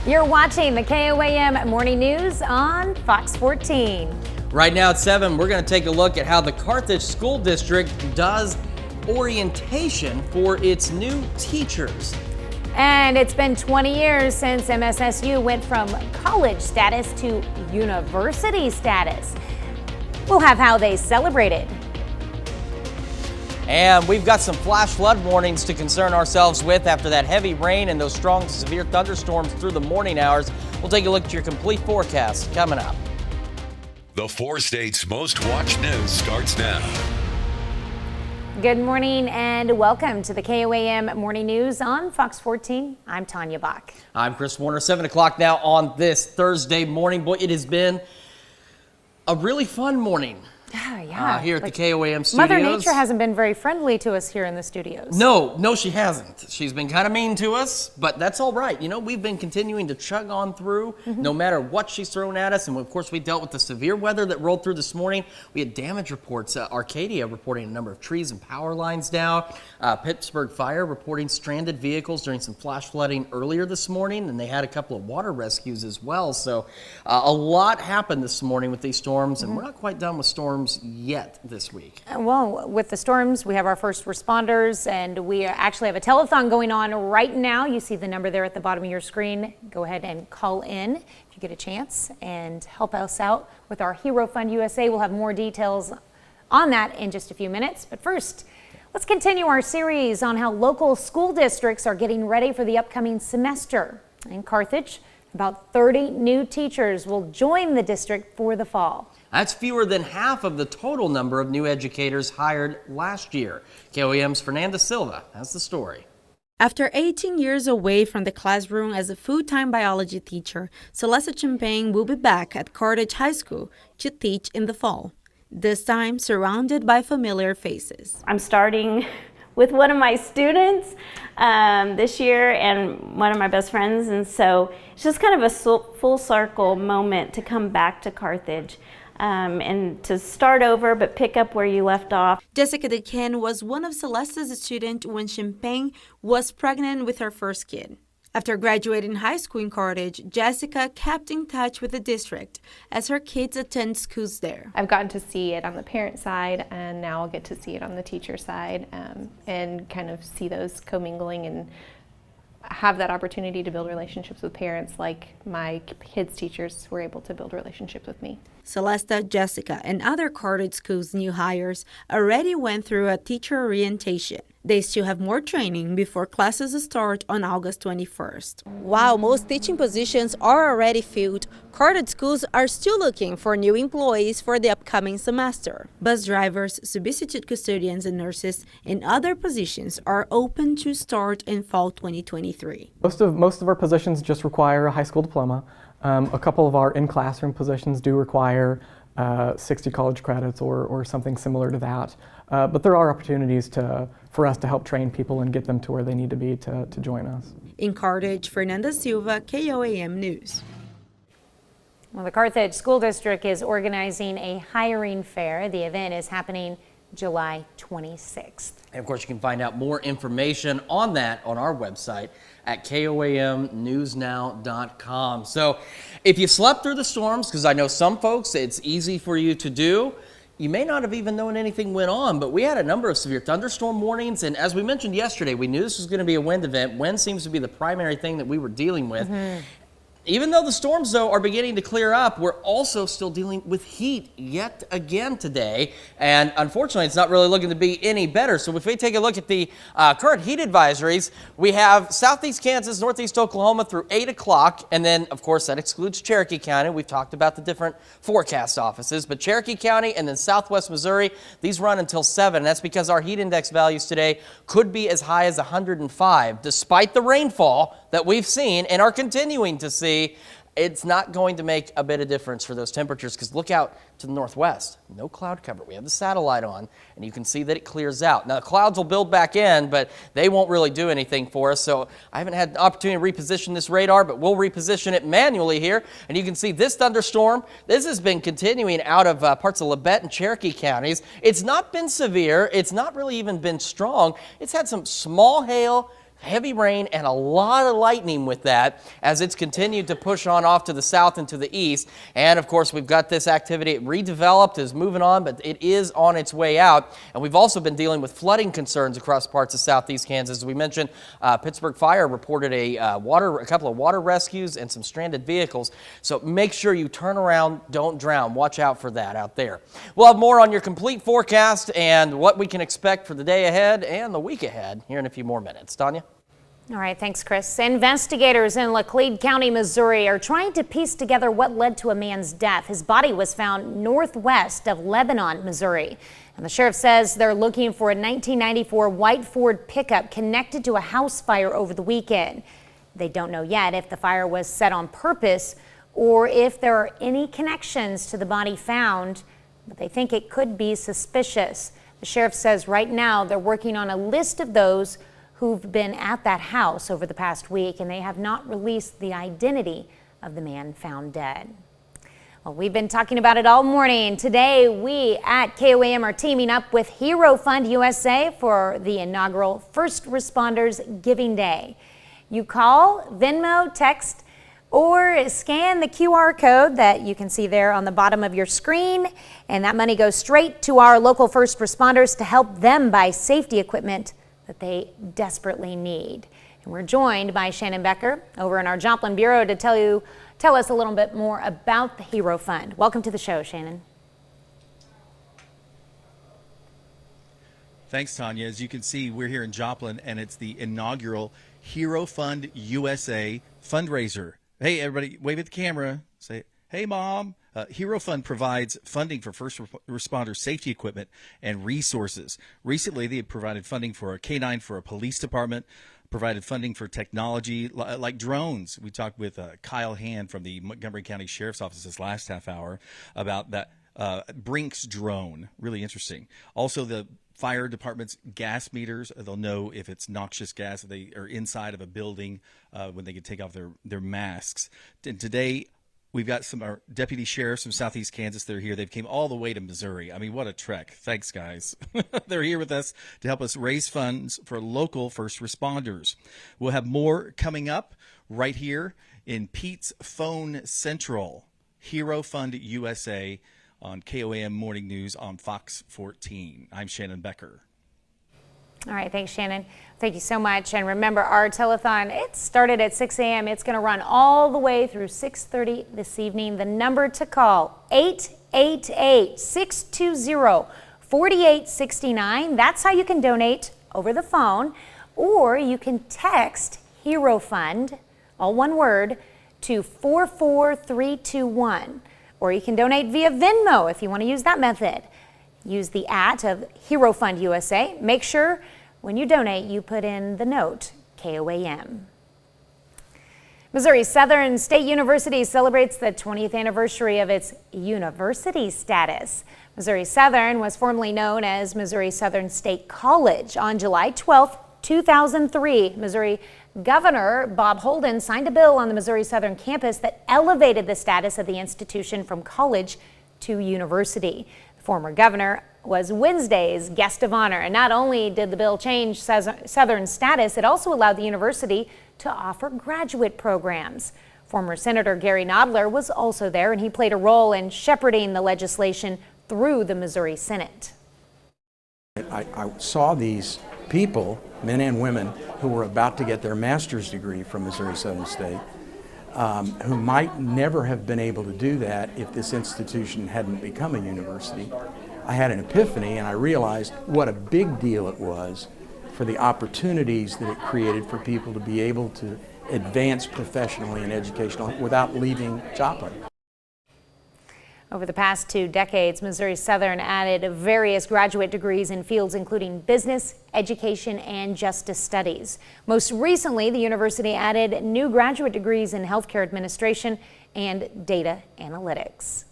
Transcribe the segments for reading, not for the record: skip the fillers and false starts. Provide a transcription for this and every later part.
You're watching the KOAM Morning News on Fox 14. Right now at 7, we're going to take a look at how the Carthage School District does orientation for its new teachers. And it's been 20 years since MSSU went from college status to university status. We'll have how they celebrated. And we've got some flash flood warnings to concern ourselves with after that heavy rain and those strong to severe thunderstorms through the morning hours. We'll take a look at your complete forecast coming up. The 4 states' most watched news starts now. Good morning and welcome to the KOAM Morning News on Fox 14. I'm Tanya Bach. I'm Chris Warner. 7 o'clock now on this Thursday morning. Boy, it has been a really fun morning. Here at the KOAM studios. Mother Nature hasn't been very friendly to us here in the studios. No, she hasn't. She's been kind of mean to us, but that's all right. You know, we've been continuing to chug on through no matter what she's thrown at us. And of course, we dealt with the severe weather that rolled through this morning. We had damage reports. Arcadia reporting a number of trees and power lines down. Pittsburgh Fire reporting stranded vehicles during some flash flooding earlier this morning. And they had a couple of water rescues as well. So a lot happened this morning with these storms. And we're not quite done with storms yet this week. Well, with the storms, we have our first responders, and we actually have a telethon going on right now. You see the number there at the bottom of your screen. Go ahead and call in if you get a chance and help us out with our Hero Fund USA. We'll have more details on that in just a few minutes. But first, let's continue our series on how local school districts are getting ready for the upcoming semester. In Carthage, about 30 new teachers will join the district for the fall. That's fewer than half of the total number of new educators hired last year. KOAM's Fernanda Silva has the story. After 18 years away from the classroom as a full-time biology teacher, Celeste Champagne will be back at Carthage High School to teach in the fall, this time surrounded by familiar faces. I'm starting with one of my students this year and one of my best friends, and so it's just kind of a full circle moment to come back to Carthage. And to start over but pick up where you left off. Jessica DeCan was one of Celeste's students when Champagne was pregnant with her first kid. After graduating high school in Carthage, Jessica kept in touch with the district as her kids attend schools there. I've gotten to see it on the parent side, and now I'll get to see it on the teacher side, and kind of see those commingling and have that opportunity to build relationships with parents like my kids' teachers were able to build relationships with me. Celeste, Jessica, and other Carthage schools' new hires already went through a teacher orientation. They still have more training before classes start on August 21st. While most teaching positions are already filled, Carthage schools are still looking for new employees for the upcoming semester. Bus drivers, substitute custodians and nurses, and other positions are open to start in fall 2023. Most of our positions just require a high school diploma. A couple of our in-classroom positions do require 60 college credits or something similar to that. But there are opportunities for us to help train people and get them to where they need to be to join us. In Carthage, Fernanda Silva, KOAM News. Well, the Carthage School District is organizing a hiring fair. The event is happening July 26th. And of course, you can find out more information on that on our website at KOAMnewsnow.com. So if you slept through the storms, because I know some folks, it's easy for you to do, you may not have even known anything went on, but we had a number of severe thunderstorm warnings. And as we mentioned yesterday, we knew this was going to be a wind event. Wind seems to be the primary thing that we were dealing with. Even though the storms, though, are beginning to clear up, we're also still dealing with heat yet again today. And unfortunately, it's not really looking to be any better. So if we take a look at the current heat advisories, we have southeast Kansas, northeast Oklahoma through 8 o'clock. And then, of course, that excludes Cherokee County. We've talked about the different forecast offices. But Cherokee County and then southwest Missouri, these run until 7. And that's because our heat index values today could be as high as 105, despite the rainfall that we've seen and are continuing to see. It's not going to make a bit of difference for those temperatures because look out to the northwest. No cloud cover. We have the satellite on, and you can see that it clears out. Now, the clouds will build back in, but they won't really do anything for us. So I haven't had the opportunity to reposition this radar, but we'll reposition it manually here. And you can see this thunderstorm. This has been continuing out of parts of Labette and Cherokee counties. It's not been severe. It's not really even been strong. It's had some small hail, Heavy rain and a lot of lightning with that as it's continued to push on off to the south and to the east. And of course, we've got this activity. It redeveloped, is moving on, but it is on its way out. And we've also been dealing with flooding concerns across parts of southeast Kansas. As we mentioned, Pittsburgh Fire reported a couple of water rescues and some stranded vehicles. So make sure you turn around, don't drown. Watch out for that out there. We'll have more on your complete forecast and what we can expect for the day ahead and the week ahead here in a few more minutes. Tanya? All right, thanks, Chris. Investigators in Laclede County, Missouri are trying to piece together what led to a man's death. His body was found northwest of Lebanon, Missouri. And the sheriff says they're looking for a 1994 white Ford pickup connected to a house fire over the weekend. They don't know yet if the fire was set on purpose or if there are any connections to the body found, but they think it could be suspicious. The sheriff says right now they're working on a list of those who've been at that house over the past week, and they have not released the identity of the man found dead. Well, we've been talking about it all morning. Today, we at KOAM are teaming up with Hero Fund USA for the inaugural First Responders Giving Day. You call, Venmo, text, or scan the QR code that you can see there on the bottom of your screen, and that money goes straight to our local first responders to help them buy safety equipment that they desperately need. And we're joined by Shannon Becker over in our Joplin Bureau to tell us a little bit more about the Hero Fund. Welcome to the show, Shannon. Thanks, Tanya. As you can see, we're here in Joplin, and it's the inaugural Hero Fund USA fundraiser. Hey, everybody, wave at the camera. Say, hey, Mom. Hero Fund provides funding for first responder safety equipment and resources. Recently, they provided funding for a K-9 for a police department, provided funding for technology like drones. We talked with Kyle Hand from the Montgomery County Sheriff's Office this last half hour about that Brinks drone. Really interesting. Also, the fire department's gas meters. They'll know if it's noxious gas, if they are inside of a building when they can take off their masks. And today, we've got some our deputy sheriffs from Southeast Kansas. They're here. They've came all the way to Missouri. I mean, what a trek. Thanks, guys. They're here with us to help us raise funds for local first responders. We'll have more coming up right here in Pete's Phone Central. Hero Fund USA on KOAM Morning News on Fox 14. I'm Shannon Becker. All right, thanks, Shannon. Thank you so much. And remember, our telethon, it started at 6 a.m. It's going to run all the way through 6:30 this evening. The number to call, 888-620-4869. That's how you can donate over the phone, or you can text Hero Fund, all one word, to 44321. Or you can donate via Venmo if you want to use that method. Use the @ of Hero Fund USA. Make sure when you donate, you put in the note, KOAM. Missouri Southern State University celebrates the 20th anniversary of its university status. Missouri Southern was formerly known as Missouri Southern State College. On July 12, 2003, Missouri Governor Bob Holden signed a bill on the Missouri Southern campus that elevated the status of the institution from college to university. Former governor was Wednesday's guest of honor. And not only did the bill change Southern status, it also allowed the university to offer graduate programs. Former Senator Gary Nodler was also there, and he played a role in shepherding the legislation through the Missouri Senate. I saw these people, men and women, who were about to get their master's degree from Missouri Southern State, who might never have been able to do that if this institution hadn't become a university. I had an epiphany, and I realized what a big deal it was for the opportunities that it created for people to be able to advance professionally and educationally without leaving Joplin. Over the past 2 decades, Missouri Southern added various graduate degrees in fields including business, education, and justice studies. Most recently, the university added new graduate degrees in healthcare administration and data analytics.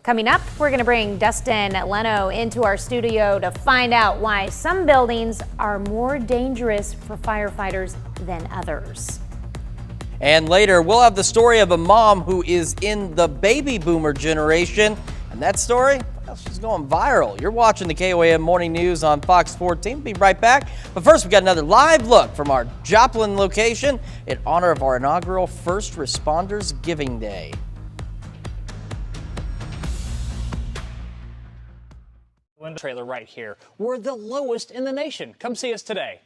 Coming up, we're going to bring Dustin Leno into our studio to find out why some buildings are more dangerous for firefighters than others. And later, we'll have the story of a mom who is in the baby boomer generation. And that story, She's going viral. You're watching the KOAM Morning News on Fox 14. Be right back. But first, we got another live look from our Joplin location in honor of our inaugural First Responders Giving Day. Trailer right here. We're the lowest in the nation. Come see us today.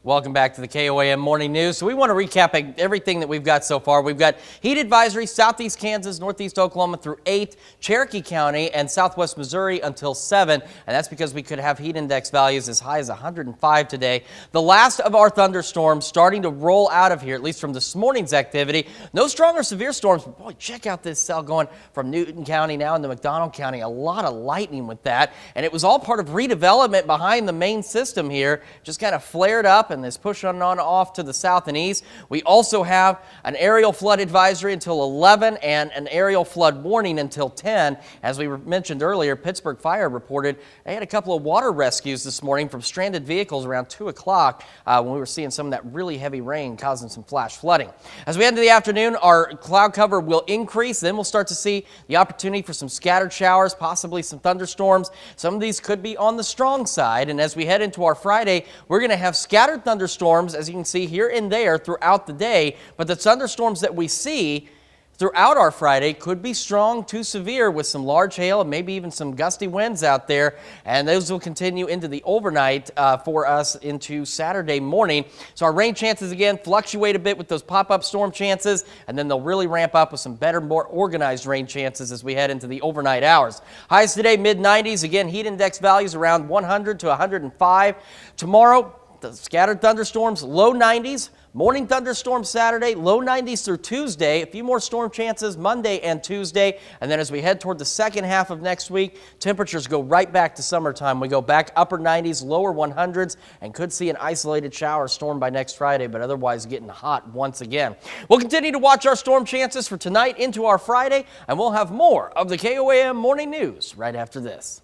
Welcome back to the KOAM Morning News. So we want to recap everything that we've got so far. We've got heat advisory, southeast Kansas, northeast Oklahoma through 8, Cherokee County and southwest Missouri until 7. And that's because we could have heat index values as high as 105 today. The last of our thunderstorms starting to roll out of here, at least from this morning's activity. No strong or severe storms, but boy, check out this cell going from Newton County now into McDonald County. A lot of lightning with that. And it was all part of redevelopment behind the main system here. Just kind of flared up and is pushing on off to the south and east. We also have an aerial flood advisory until 11 and an aerial flood warning until 10. As we mentioned earlier, Pittsburgh Fire reported they had a couple of water rescues this morning from stranded vehicles around 2 o'clock when we were seeing some of that really heavy rain causing some flash flooding. As we head into the afternoon, our cloud cover will increase. Then we'll start to see the opportunity for some scattered showers, possibly some thunderstorms. Some of these could be on the strong side. And as we head into our Friday, we're going to have scattered thunderstorms, as you can see here and there throughout the day, but the thunderstorms that we see throughout our Friday could be strong to severe with some large hail and maybe even some gusty winds out there, and those will continue into the overnight for us into Saturday morning. So our rain chances again fluctuate a bit with those pop-up storm chances, and then they'll really ramp up with some better, more organized rain chances as we head into the overnight hours. Highs today mid-90s, again heat index values around 100 to 105. Tomorrow, the scattered thunderstorms, low 90s. Morning thunderstorms Saturday, low 90s through Tuesday. A few more storm chances Monday and Tuesday. And then as we head toward the second half of next week, temperatures go right back to summertime. We go back upper 90s, lower 100s, and could see an isolated shower storm by next Friday, but otherwise getting hot once again. We'll continue to watch our storm chances for tonight into our Friday, and we'll have more of the KOAM Morning News right after this.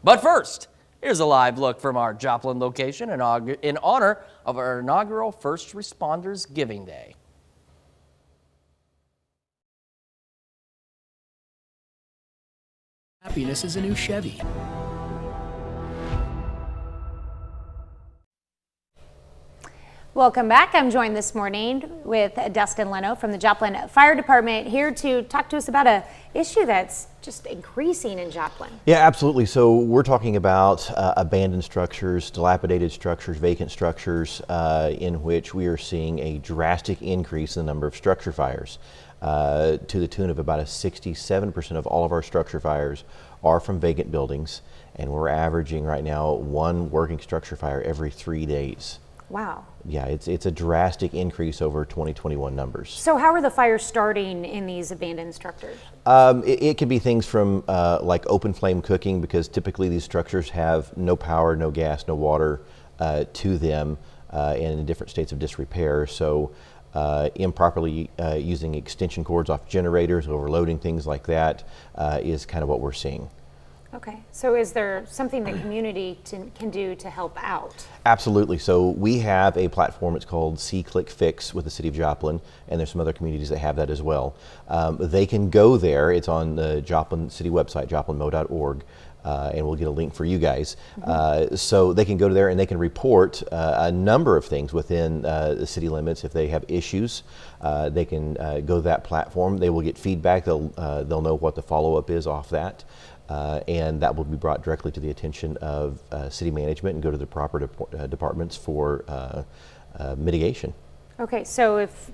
But first, here's a live look from our Joplin location in honor of our inaugural First Responders Giving Day. Happiness is a new Chevy. Welcome back. I'm joined this morning with Dustin Leno from the Joplin Fire Department, here to talk to us about an issue that's just increasing in Joplin. Yeah, absolutely. So we're talking about abandoned structures, dilapidated structures, vacant structures, in which we are seeing a drastic increase in the number of structure fires, to the tune of about 67% of all of our structure fires are from vacant buildings, and we're averaging right now 1 working structure fire every 3 days. Wow. Yeah, it's a drastic increase over 2021 numbers. So how are the fires starting in these abandoned structures? It can be things from like open flame cooking, because typically these structures have no power, no gas, no water to them, and in different states of disrepair. So improperly using extension cords off generators, overloading things like that is kind of what we're seeing. Okay, so is there something the community can do to help out? Absolutely. So we have a platform, it's called C-Click Fix with the City of Joplin, and there's some other communities that have that as well. They can go there, it's on the Joplin City website, joplinmo.org, and we'll get a link for you guys. So they can go to there and they can report a number of things within the city limits. If they have issues, they can go to that platform. They will get feedback. They'll know what the follow-up is off that. And that will be brought directly to the attention of city management and go to the proper departments for mitigation. Okay, so if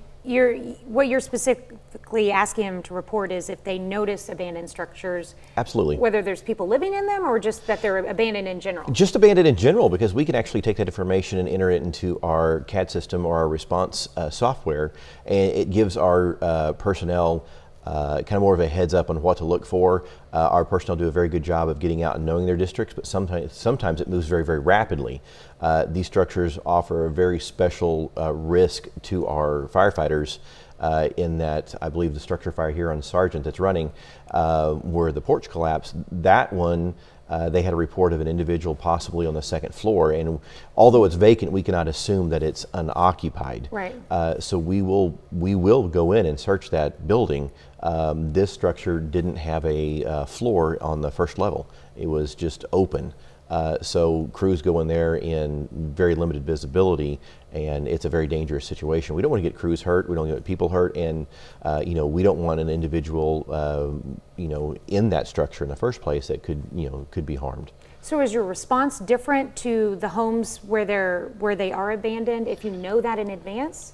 what you're specifically asking them to report is if they notice abandoned structures. Absolutely. Whether there's people living in them or just that they're abandoned in general. Just abandoned in general, because we can actually take that information and enter it into our CAD system or our response software, and it gives our personnel kind of more of a heads up on what to look for. Our personnel do a very good job of getting out and knowing their districts, but sometimes it moves very, very rapidly. These structures offer a very special risk to our firefighters, in that I believe the structure fire here on Sargent that's running, where the porch collapsed, that one they had a report of an individual possibly on the second floor, and although it's vacant, we cannot assume that it's unoccupied. Right. So we will go in and search that building. This structure didn't have a floor on the first level. It was just open. So crews go in there in very limited visibility, and it's a very dangerous situation. We don't want to get crews hurt. We don't want to get people hurt, and we don't want an individual, in that structure in the first place that could be harmed. So is your response different to the homes where they are abandoned if you know that in advance?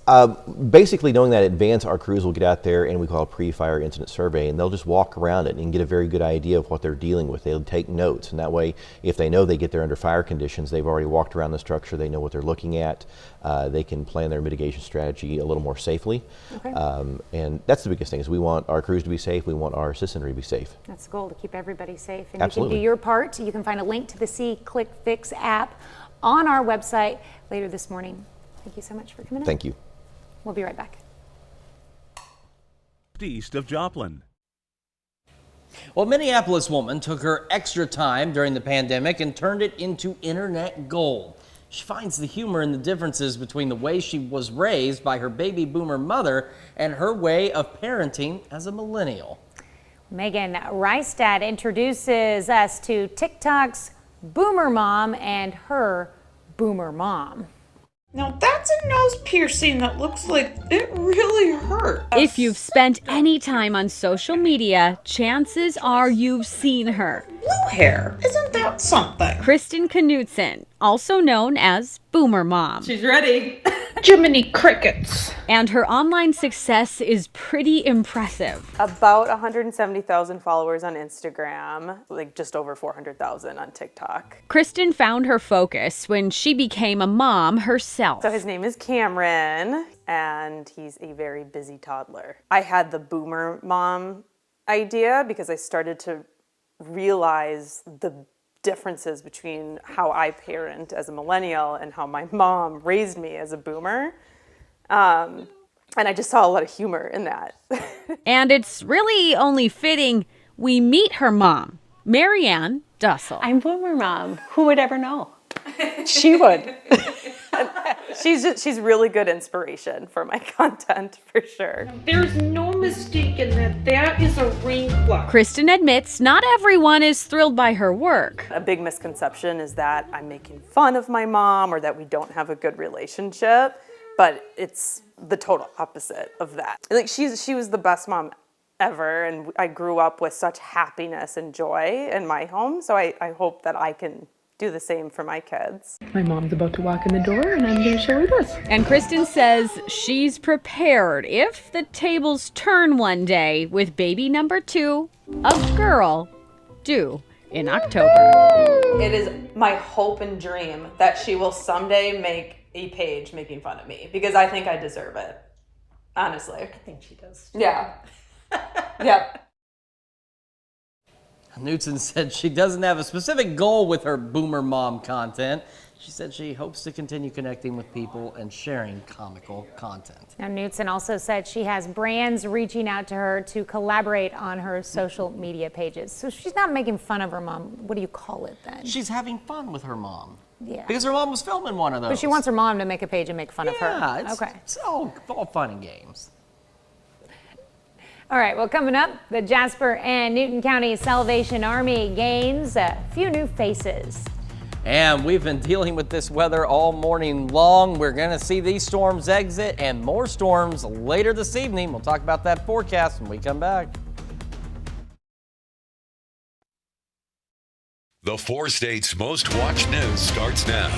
Basically, knowing that in advance, our crews will get out there and we call a pre-fire incident survey, and they'll just walk around it and get a very good idea of what they're dealing with. They'll take notes, and that way, if they know they get there under fire conditions, they've already walked around the structure, they know what they're looking at, they can plan their mitigation strategy a little more safely. Okay. And that's the biggest thing, is we want our crews to be safe, we want our citizenry to be safe. That's the goal, to keep everybody safe. And Absolutely. You can do your part. You can find a link to the See, Click, Fix app on our website later this morning. Thank you so much for coming in. Thank you. We'll be right back. East of Joplin. Well, a Minneapolis woman took her extra time during the pandemic and turned it into internet gold. She finds the humor in the differences between the way she was raised by her baby boomer mother and her way of parenting as a millennial. Megan Reistad introduces us to TikTok's boomer mom and her boomer mom. Now that's a nose piercing that looks like it really hurt. If you've spent any time on social media, chances are you've seen her. Blue hair, isn't that something? Kristen Knutson, also known as Boomer Mom. She's ready. Jiminy Crickets. And her online success is pretty impressive. About 170,000 followers on Instagram, like just over 400,000 on TikTok. Kristen found her focus when she became a mom herself. So his name is Cameron, and he's a very busy toddler. I had the boomer mom idea because I started to realize the differences between how I parent as a millennial and how my mom raised me as a boomer. And I just saw a lot of humor in that. And it's really only fitting we meet her mom, Marianne Dussel. I'm boomer mom. Who would ever know? She would. She's really good inspiration for my content, for sure. There's no mistake in that. That is a ring clock. Kristen admits not everyone is thrilled by her work. A big misconception is that I'm making fun of my mom or that we don't have a good relationship, but it's the total opposite of that. Like she was the best mom ever, and I grew up with such happiness and joy in my home, so I hope that I can do the same for my kids. My mom's about to walk in the door and I'm going to show her this. And Kristen says she's prepared if the tables turn one day with baby number 2, a girl, due in October. It is my hope and dream that she will someday make a page making fun of me, because I think I deserve it. Honestly. I think she does. Yeah. Yep. Knutson said she doesn't have a specific goal with her boomer mom content. She said she hopes to continue connecting with people and sharing comical content. Now, Knutson also said she has brands reaching out to her to collaborate on her social media pages. So she's not making fun of her mom. What do you call it then? She's having fun with her mom. Yeah. Because her mom was filming one of those. But she wants her mom to make a page and make fun of her. Yeah, Okay. It's all fun and games. All right, well, coming up, the Jasper and Newton County Salvation Army gains a few new faces. And we've been dealing with this weather all morning long. We're going to see these storms exit and more storms later this evening. We'll talk about that forecast when we come back. The 4 states' most watched news starts now.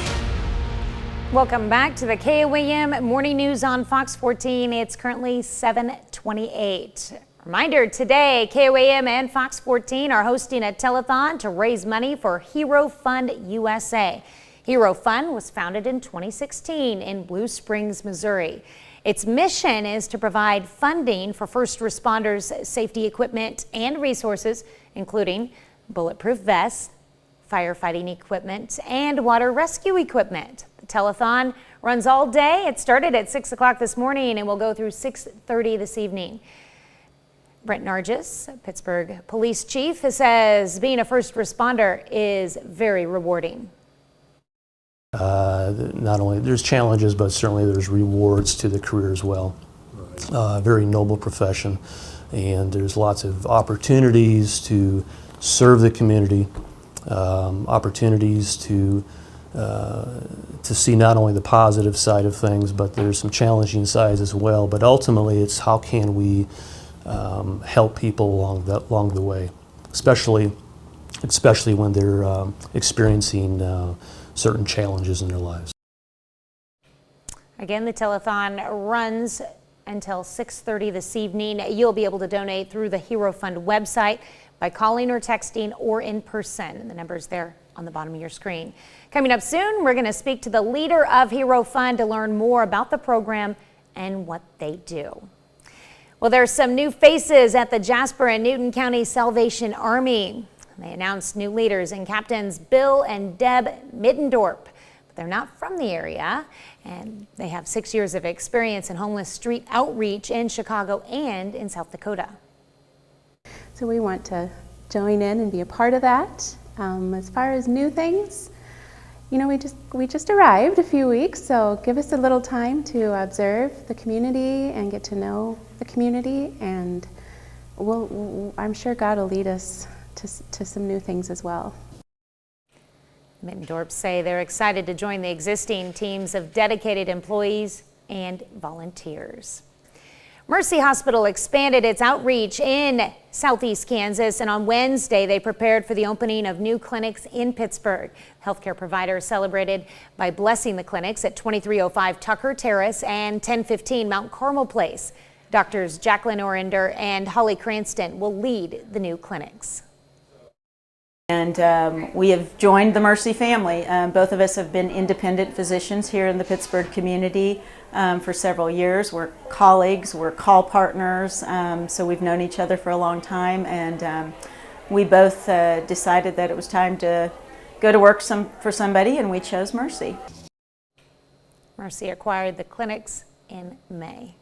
Welcome back to the KOAM Morning News on Fox 14. It's currently 7:28. Reminder, today KOAM and Fox 14 are hosting a telethon to raise money for Hero Fund USA. Hero Fund was founded in 2016 in Blue Springs, Missouri. Its mission is to provide funding for first responders' safety equipment and resources, including bulletproof vests, firefighting equipment, and water rescue equipment. The telethon runs all day. It started at 6 o'clock this morning and will go through 6:30 this evening. Brent Nargis, Pittsburgh Police Chief, says being a first responder is very rewarding. Not only there's challenges, but certainly there's rewards to the career as well. Very noble profession, and there's lots of opportunities to serve the community, opportunities to see not only the positive side of things, but there's some challenging sides as well. But ultimately, it's how can we help people along the way, especially when they're experiencing certain challenges in their lives. Again, the telethon runs until 6:30 this evening. You'll be able to donate through the Hero Fund website by calling or texting or in person. And the number's there on the bottom of your screen. Coming up soon, we're going to speak to the leader of Hero Fund to learn more about the program and what they do. Well, there's some new faces at the Jasper and Newton County Salvation Army. They announced new leaders in Captains Bill and Deb Middendorp. But they're not from the area, and they have 6 years of experience in homeless street outreach in Chicago and in South Dakota. So we want to join in and be a part of that. As far as new things, you know, we just arrived a few weeks, so give us a little time to observe the community and get to know the community, and I'm sure God will lead us to some new things as well. Middendorp say they're excited to join the existing teams of dedicated employees and volunteers. Mercy Hospital expanded its outreach in Southeast Kansas, and on Wednesday they prepared for the opening of new clinics in Pittsburgh. Healthcare providers celebrated by blessing the clinics at 2305 Tucker Terrace and 1015 Mount Carmel Place. Doctors Jacqueline Orinder and Holly Cranston will lead the new clinics. And we have joined the Mercy family. Both of us have been independent physicians here in the Pittsburgh community for several years. We're colleagues, we're call partners, so we've known each other for a long time, and we both decided that it was time to go to work for somebody, and we chose Mercy. Mercy acquired the clinics in May.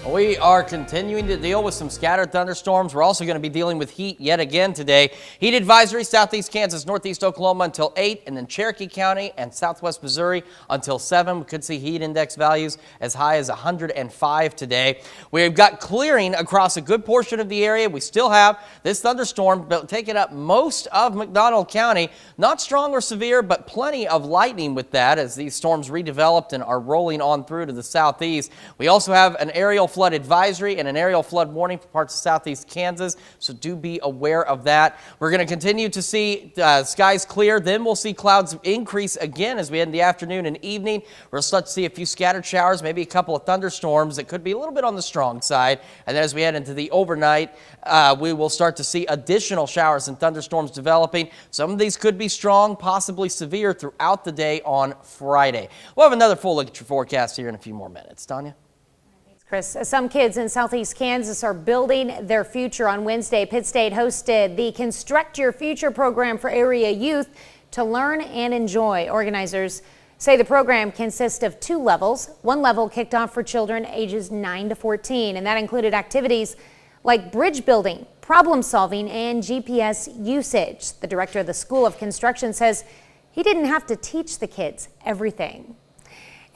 We are continuing to deal with some scattered thunderstorms. We're also going to be dealing with heat yet again today. Heat advisory, southeast Kansas, northeast Oklahoma until 8, and then Cherokee County and southwest Missouri until 7. We could see heat index values as high as 105 today. We've got clearing across a good portion of the area. We still have this thunderstorm taking up most of McDonald County. Not strong or severe, but plenty of lightning with that as these storms redeveloped and are rolling on through to the southeast. We also have an aerial flood advisory and an aerial flood warning for parts of southeast Kansas, so do be aware of that. We're going to continue to see skies clear, then we'll see clouds increase again as we head in the afternoon and evening. We'll start to see a few scattered showers, maybe a couple of thunderstorms that could be a little bit on the strong side, and then as we head into the overnight, we will start to see additional showers and thunderstorms developing. Some of these could be strong, possibly severe throughout the day on Friday. We'll have another full look at your forecast here in a few more minutes. Tanya? Chris, some kids in southeast Kansas are building their future. On Wednesday, Pitt State hosted the Construct Your Future program for area youth to learn and enjoy. Organizers say the program consists of 2 levels. One level kicked off for children ages 9 to 14, and that included activities like bridge building, problem solving, and GPS usage. The director of the School of Construction says he didn't have to teach the kids everything.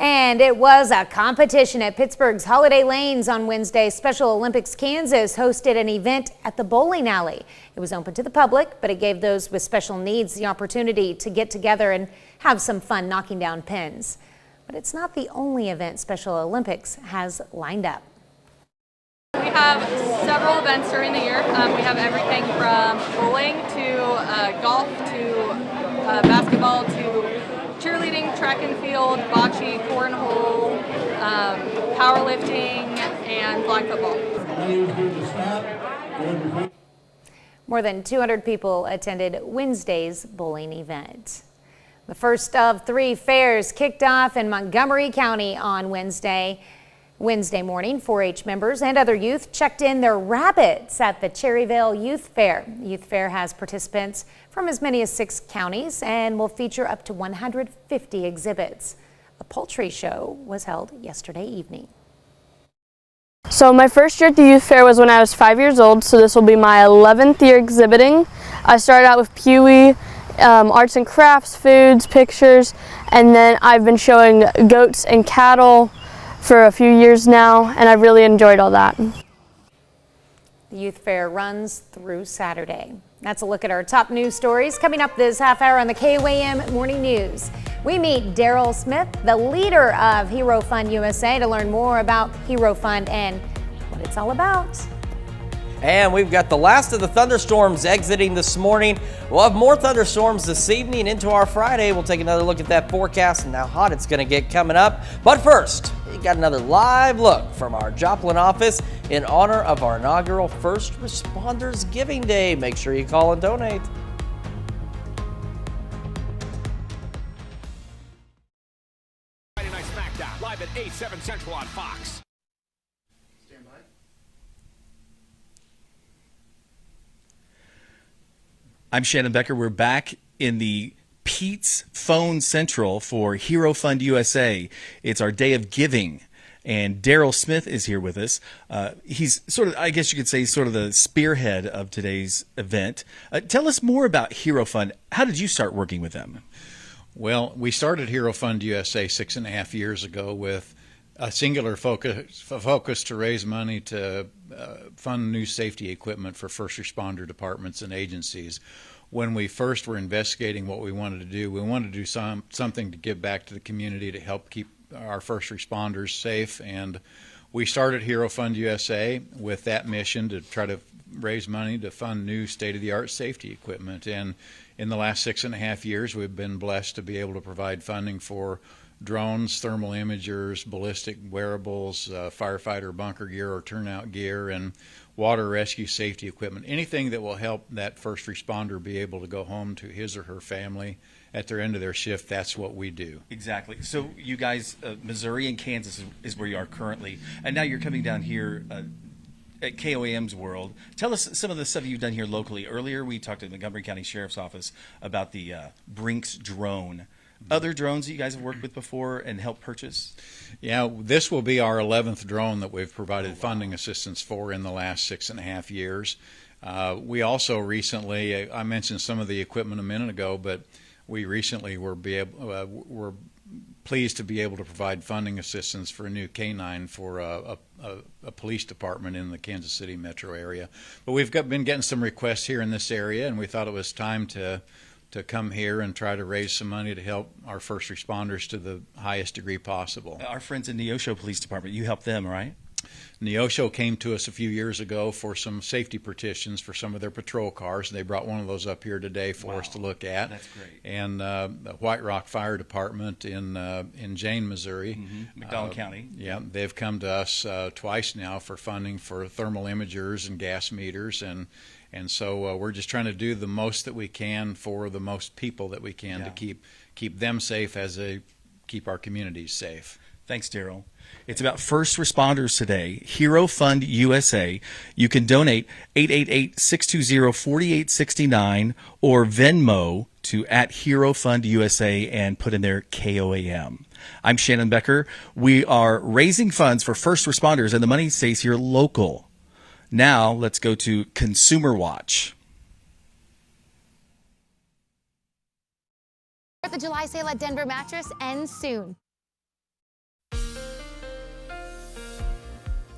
And it was a competition at Pittsburgh's Holiday Lanes on Wednesday. Special Olympics Kansas hosted an event at the bowling alley. It was open to the public, but it gave those with special needs the opportunity to get together and have some fun knocking down pins. But it's not the only event Special Olympics has lined up. We have several events during the year. We have everything from bowling to golf to basketball to cheerleading, track and field, bocce, cornhole, powerlifting, and flag football. More than 200 people attended Wednesday's bowling event. The first of 3 fairs kicked off in Montgomery County on Wednesday morning. 4-H members and other youth checked in their rabbits at the Cherryvale Youth Fair. The Youth Fair has participants from as many as 6 counties and will feature up to 150 exhibits. A poultry show was held yesterday evening. So my first year at the youth fair was when I was 5 years old, so this will be my 11th year exhibiting. I started out with Pewee, arts and crafts, foods, pictures, and then I've been showing goats and cattle for a few years now, and I've really enjoyed all that. The youth fair runs through Saturday. That's a look at our top news stories coming up this half hour on the KOAM Morning News. We meet Daryl Smith, the leader of Hero Fund USA, to learn more about Hero Fund and what it's all about. And we've got the last of the thunderstorms exiting this morning. We'll have more thunderstorms this evening into our Friday. We'll take another look at that forecast and how hot it's going to get coming up. But first, we got another live look from our Joplin office in honor of our inaugural First Responders Giving Day. Make sure you call and donate. Friday Night SmackDown, live at 8, 7 Central on Fox. I'm Shannon Becker. We're back in the Pete's Phone Central for Hero Fund USA. It's our day of giving, and Daryl Smith is here with us. He's sort of, I guess you could say, sort of the spearhead of today's event. Tell us more about Hero Fund. How did you start working with them? Well, we started Hero Fund USA 6.5 years ago with a singular focus to raise money to fund new safety equipment for first responder departments and agencies. When we first were investigating what we wanted to do, we wanted to do something to give back to the community to help keep our first responders safe. And we started Hero Fund USA with that mission to try to raise money to fund new state-of-the-art safety equipment. And in the last 6.5 years, we've been blessed to be able to provide funding for drones, thermal imagers, ballistic wearables, firefighter bunker gear or turnout gear, and water rescue safety equipment. Anything that will help that first responder be able to go home to his or her family at their end of their shift, that's what we do. Exactly. So you guys, Missouri and Kansas is where you are currently, and now you're coming down here at KOAM's World. Tell us some of the stuff you've done here locally. Earlier we talked to the Montgomery County Sheriff's Office about the Brinks drone. Other drones that you guys have worked with before and helped purchase? Yeah, this will be our 11th drone that we've provided funding assistance for in the last 6.5 years. We also recently, I mentioned some of the equipment a minute ago, but we recently were pleased to be able to provide funding assistance for a new K9 for a police department in the Kansas City metro area. But we've been getting some requests here in this area, and we thought it was time to come here and try to raise some money to help our first responders to the highest degree possible. Our friends in Neosho Police Department, you helped them, right? Neosho came to us a few years ago for some safety petitions for some of their patrol cars. They brought one of those up here today for us to look at. That's great. And the White Rock Fire Department in Jane, Missouri. McDonald County. Yeah, they've come to us twice now for funding for thermal imagers and gas meters, and so we're just trying to do the most that we can for the most people that we can to keep them safe as they keep our communities safe. Thanks, Daryl. It's about first responders today. Hero Fund USA. You can donate 888-620-4869 or Venmo to @HeroFundUSA and put in there KOAM. I'm Shannon Becker. We are raising funds for first responders, and the money stays here local. Now let's go to Consumer Watch. 4th of July sale at Denver Mattress ends soon.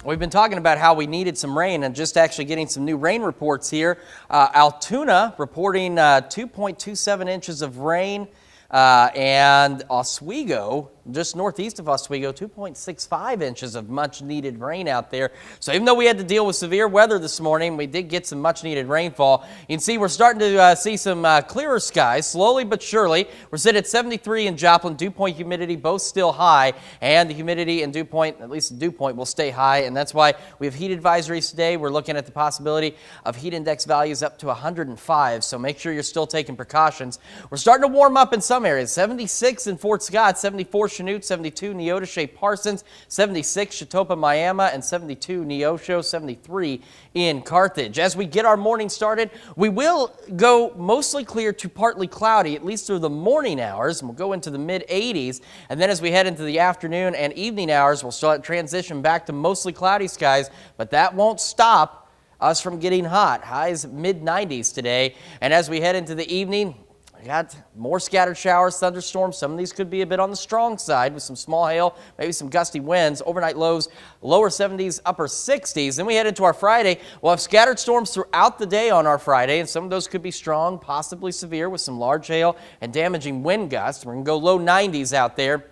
We've been talking about how we needed some rain and just actually getting some new rain reports here. Altoona reporting 2.27 inches of rain, and Oswego, just northeast of Oswego, 2.65 inches of much needed rain out there. So even though we had to deal with severe weather this morning, we did get some much needed rainfall. You can see we're starting to see some clearer skies, slowly but surely. We're sitting at 73 in Joplin, dew point humidity both still high, and the humidity in dew point, at least the dew point, will stay high, and that's why we have heat advisories today. We're looking at the possibility of heat index values up to 105, so make sure you're still taking precautions. We're starting to warm up in some areas. 76 in Fort Scott, 74 Chanute, 72 Neodesha Parsons, 76 Chatopa Miami, and 72 Neosho, 73 in Carthage. As we get our morning started, we will go mostly clear to partly cloudy, at least through the morning hours, and we'll go into the mid-80s. And then as we head into the afternoon and evening hours, we'll start transition back to mostly cloudy skies, but that won't stop us from getting hot. Highs mid-90s today. And as we head into the evening, we got more scattered showers, thunderstorms. Some of these could be a bit on the strong side with some small hail, maybe some gusty winds. Overnight lows, lower 70s, upper 60s. Then we head into our Friday. We'll have scattered storms throughout the day on our Friday, and some of those could be strong, possibly severe, with some large hail and damaging wind gusts. We're going to go low 90s out there,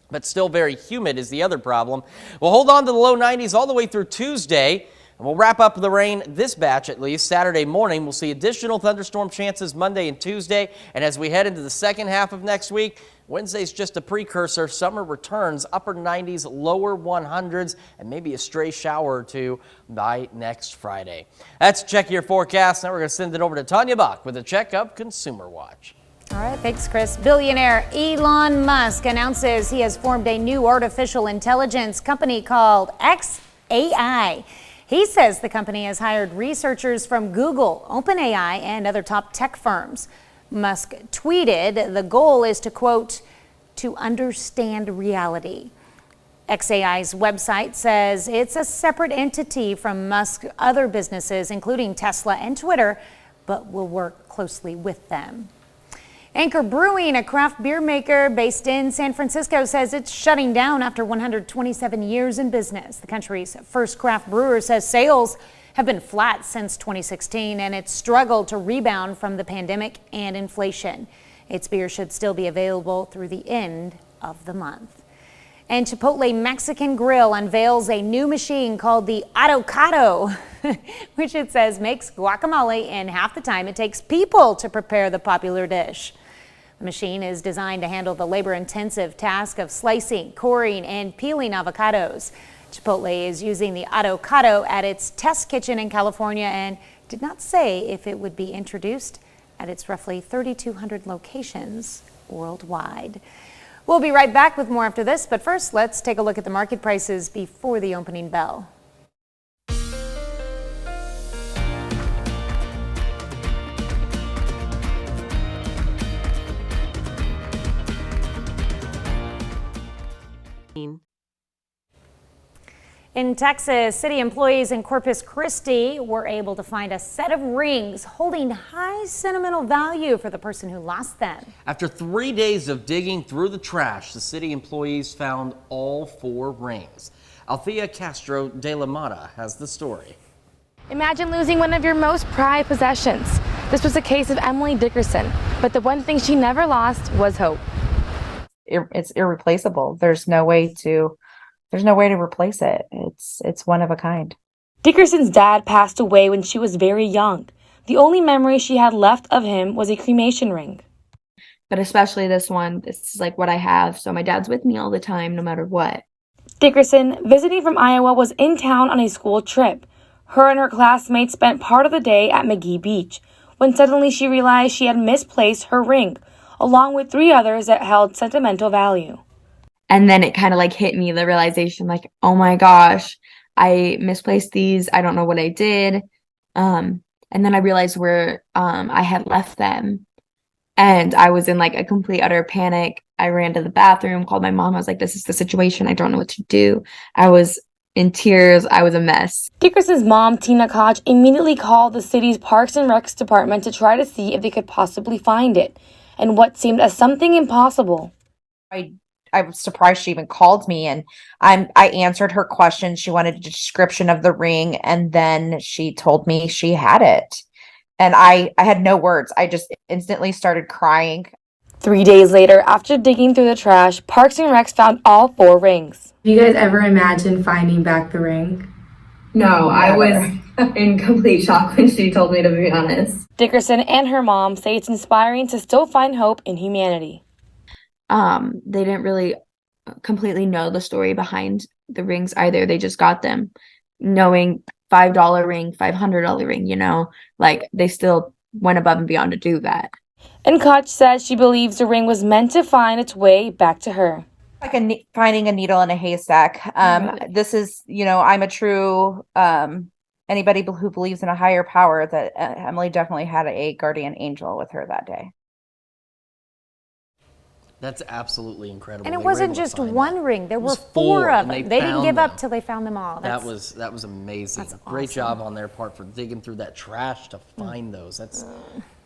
but still very humid is the other problem. We'll hold on to the low 90s all the way through Tuesday. And we'll wrap up the rain, this batch at least, Saturday morning. We'll see additional thunderstorm chances Monday and Tuesday. And as we head into the second half of next week, Wednesday's just a precursor. Summer returns, upper 90s, lower 100s, and maybe a stray shower or two by next Friday. That's Check Your Forecast. Now we're going to send it over to Tanya Bach with a check of Consumer Watch. All right, thanks, Chris. Billionaire Elon Musk announces he has formed a new artificial intelligence company called XAI. He says the company has hired researchers from Google, OpenAI, and other top tech firms. Musk tweeted, the goal is to, quote, to understand reality. XAI's website says it's a separate entity from Musk's other businesses, including Tesla and Twitter, but will work closely with them. Anchor Brewing, a craft beer maker based in San Francisco, says it's shutting down after 127 years in business. The country's first craft brewer says sales have been flat since 2016, and it's struggled to rebound from the pandemic and inflation. Its beer should still be available through the end of the month. And Chipotle Mexican Grill unveils a new machine called the Avocado, which it says makes guacamole in half the time it takes people to prepare the popular dish. The machine is designed to handle the labor-intensive task of slicing, coring, and peeling avocados. Chipotle is using the Avocado at its test kitchen in California and did not say if it would be introduced at its roughly 3,200 locations worldwide. We'll be right back with more after this, but first, let's take a look at the market prices before the opening bell. In Texas, city employees in Corpus Christi were able to find a set of rings holding high sentimental value for the person who lost them. After 3 days of digging through the trash, the city employees found all 4 rings. Althea Castro de la Mata has the story. Imagine losing one of your most prized possessions. This was a case of Emily Dickerson, but the one thing she never lost was hope. It's irreplaceable. There's no way to replace it. It's one of a kind. Dickerson's dad passed away when she was very young. The only memory she had left of him was a cremation ring. But especially this one, this is like what I have, so my dad's with me all the time, no matter what. Dickerson, visiting from Iowa, was in town on a school trip. Her and her classmates spent part of the day at McGee Beach, when suddenly she realized she had misplaced her ring, along with 3 others that held sentimental value. And then it kind of like hit me, the realization, like, oh my gosh, I misplaced these. I don't know what I did. And then I realized where I had left them. And I was in like a complete utter panic. I ran to the bathroom, called my mom. I was like, this is the situation. I don't know what to do. I was in tears. I was a mess. Dickerson's mom, Tina Koch, immediately called the city's Parks and Recs department to try to see if they could possibly find it, and what seemed as something impossible. I was surprised she even called me, and I answered her question. She wanted a description of the ring, and then she told me she had it. And I had no words. I just instantly started crying. 3 days later, after digging through the trash, Parks and Recs found all 4 rings. Do you guys ever imagine finding back the ring? No, I was in complete shock when she told me, to be honest. Dickerson and her mom say it's inspiring to still find hope in humanity. They didn't really completely know the story behind the rings either. They just got them knowing $5 ring, $500 ring, like they still went above and beyond to do that. And Koch says she believes the ring was meant to find its way back to her. Like finding a needle in a haystack. This is, I'm a true, anybody who believes in a higher power, that Emily definitely had a guardian angel with her that day. That's absolutely incredible. And it They were wasn't able to just find one that. ring. There It were was four of and them. They didn't found give up them. till they found them all. That was amazing. That's Great awesome. job on their part for digging through that trash to find those. That's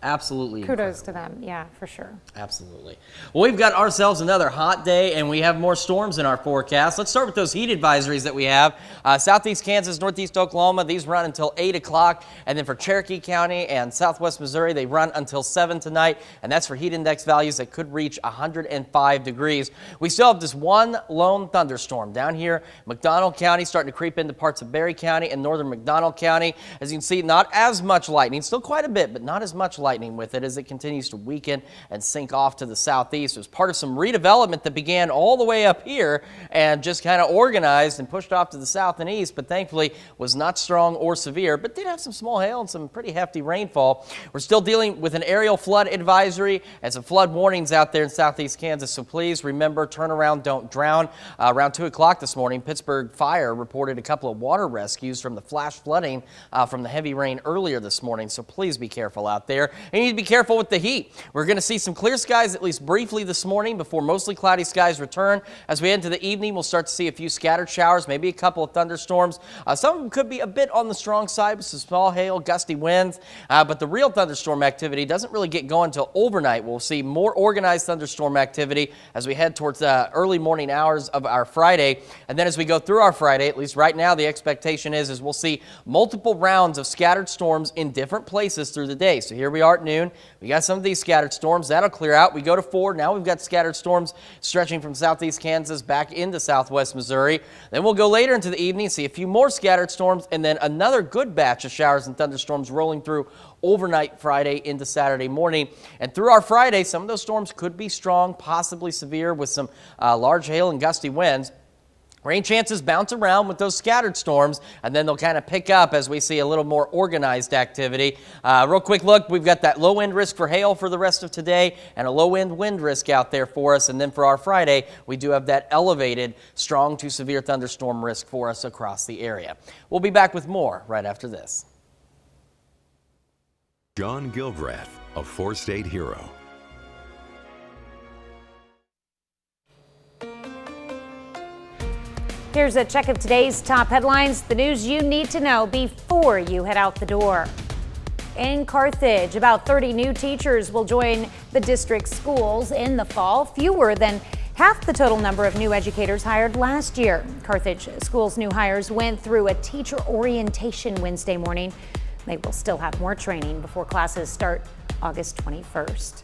absolutely Kudos to them. Yeah, for sure. Absolutely. Well, we've got ourselves another hot day, and we have more storms in our forecast. Let's start with those heat advisories that we have. Southeast Kansas, Northeast Oklahoma, these run until 8 o'clock. And then for Cherokee County and Southwest Missouri, they run until 7 tonight. And that's for heat index values that could reach 105 degrees. We still have this one lone thunderstorm down here, McDonald County, starting to creep into parts of Berry County and northern McDonald County. As you can see, not as much lightning, still quite a bit, but not as much lightning with it as it continues to weaken and sink off to the southeast. It was part of some redevelopment that began all the way up here and just kind of organized and pushed off to the south and east, but thankfully was not strong or severe, but did have some small hail and some pretty hefty rainfall. We're still dealing with an aerial flood advisory and some flood warnings out there in southeast Kansas, so please remember, turn around, don't drown. Around 2 o'clock this morning, Pittsburgh Fire reported a couple of water rescues from the flash flooding from the heavy rain earlier this morning, so please be careful out there. And you need to be careful with the heat. We're going to see some clear skies at least briefly this morning before mostly cloudy skies return. As we head into the evening, we'll start to see a few scattered showers, maybe a couple of thunderstorms. Some of them could be a bit on the strong side with some small hail, gusty winds, but the real thunderstorm activity doesn't really get going until overnight. We'll see more organized thunderstorm activity as we head towards the early morning hours of our Friday. And then as we go through our Friday, at least right now, the expectation is we'll see multiple rounds of scattered storms in different places through the day. So here we are at noon. We got some of these scattered storms. That'll clear out. We go to 4. Now we've got scattered storms stretching from southeast Kansas back into southwest Missouri. Then we'll go later into the evening, see a few more scattered storms, and then another good batch of showers and thunderstorms rolling through overnight Friday into Saturday morning. And through our Friday, some of those storms could be strong, possibly severe with some large hail and gusty winds. Rain chances bounce around with those scattered storms, and then they'll kind of pick up as we see a little more organized activity. Real quick look, we've got that low wind risk for hail for the rest of today and a low wind risk out there for us. And then for our Friday, we do have that elevated strong to severe thunderstorm risk for us across the area. We'll be back with more right after this. John Gilbreth, a four-state hero. Here's a check of today's top headlines, the news you need to know before you head out the door. In Carthage, about 30 new teachers will join the district schools in the fall, fewer than half the total number of new educators hired last year. Carthage Schools' new hires went through a teacher orientation Wednesday morning. They will still have more training before classes start August 21st.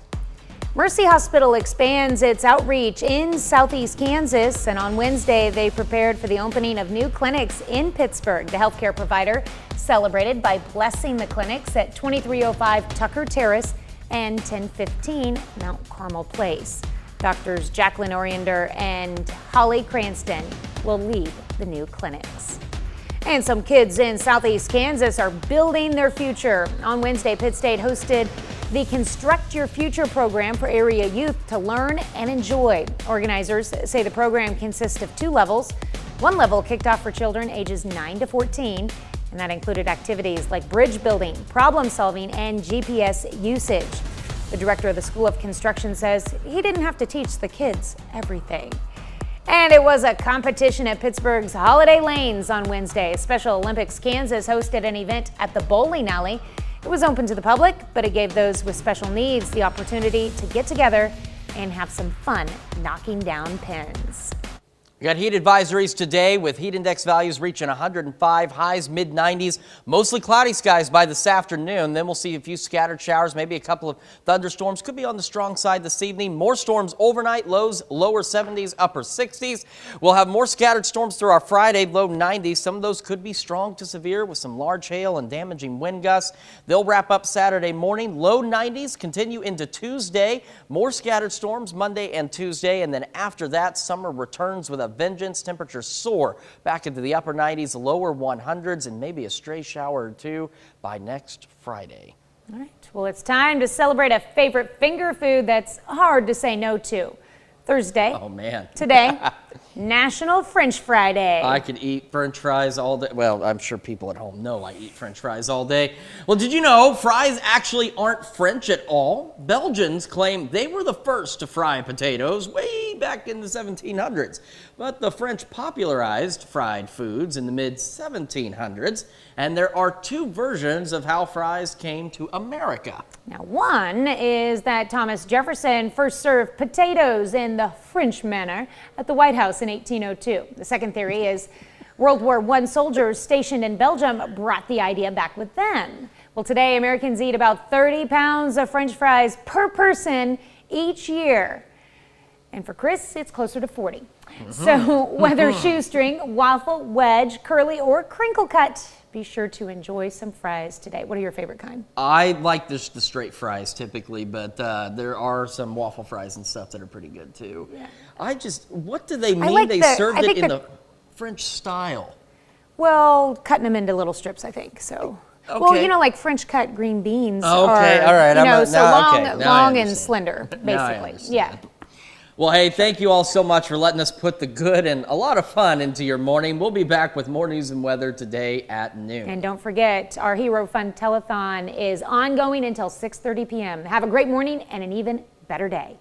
Mercy Hospital expands its outreach in southeast Kansas, and on Wednesday they prepared for the opening of new clinics in Pittsburgh. The healthcare provider celebrated by blessing the clinics at 2305 Tucker Terrace and 1015 Mount Carmel Place. Doctors Jacqueline Oriender and Holly Cranston will lead the new clinics. And some kids in southeast Kansas are building their future. On Wednesday, Pitt State hosted the Construct Your Future program for area youth to learn and enjoy. Organizers say the program consists of 2 levels. One level kicked off for children ages 9 to 14, and that included activities like bridge building, problem solving, and GPS usage. The director of the School of Construction says he didn't have to teach the kids everything. And it was a competition at Pittsburgh's Holiday Lanes on Wednesday. Special Olympics Kansas hosted an event at the bowling alley. It was open to the public, but it gave those with special needs the opportunity to get together and have some fun knocking down pins. We got heat advisories today with heat index values reaching 105, highs mid-90s, mostly cloudy skies by this afternoon. Then we'll see a few scattered showers, maybe a couple of thunderstorms. Could be on the strong side this evening. More storms overnight, lows lower 70s, upper 60s. We'll have more scattered storms through our Friday, low 90s. Some of those could be strong to severe with some large hail and damaging wind gusts. They'll wrap up Saturday morning, low 90s, continue into Tuesday. More scattered storms Monday and Tuesday, and then after that, summer returns with a vengeance. Temperatures soar back into the upper 90s, lower 100s, and maybe a stray shower or two by next Friday. All right, well, it's time to celebrate a favorite finger food that's hard to say no to. Thursday. Oh, man. Today, National French Fry Day. I could eat French fries all day. Well, I'm sure people at home know I eat French fries all day. Well, did you know fries actually aren't French at all? Belgians claim they were the first to fry potatoes way back in the 1700s. But the French popularized fried foods in the mid-1700s, and there are two versions of how fries came to America. Now, one is that Thomas Jefferson first served potatoes in the French manner at the White House in 1802. The second theory is World War I soldiers stationed in Belgium brought the idea back with them. Well, today Americans eat about 30 pounds of French fries per person each year. And for Chris, it's closer to 40. So whether shoestring, waffle, wedge, curly, or crinkle cut, be sure to enjoy some fries today. What are your favorite kind? I like the straight fries typically, but there are some waffle fries and stuff that are pretty good too. Yeah. What do they mean like they served it in the French style? Well, cutting them into little strips, I think, so. Okay. Well, you know, like French cut green beans Okay, are, all right. you know, so long, Now I long and understand. slender, Now I basically. understand. Yeah. Well, hey, thank you all so much for letting us put the good and a lot of fun into your morning. We'll be back with more news and weather today at noon. And don't forget, our Hero Fund Telethon is ongoing until 6:30 p.m. Have a great morning and an even better day.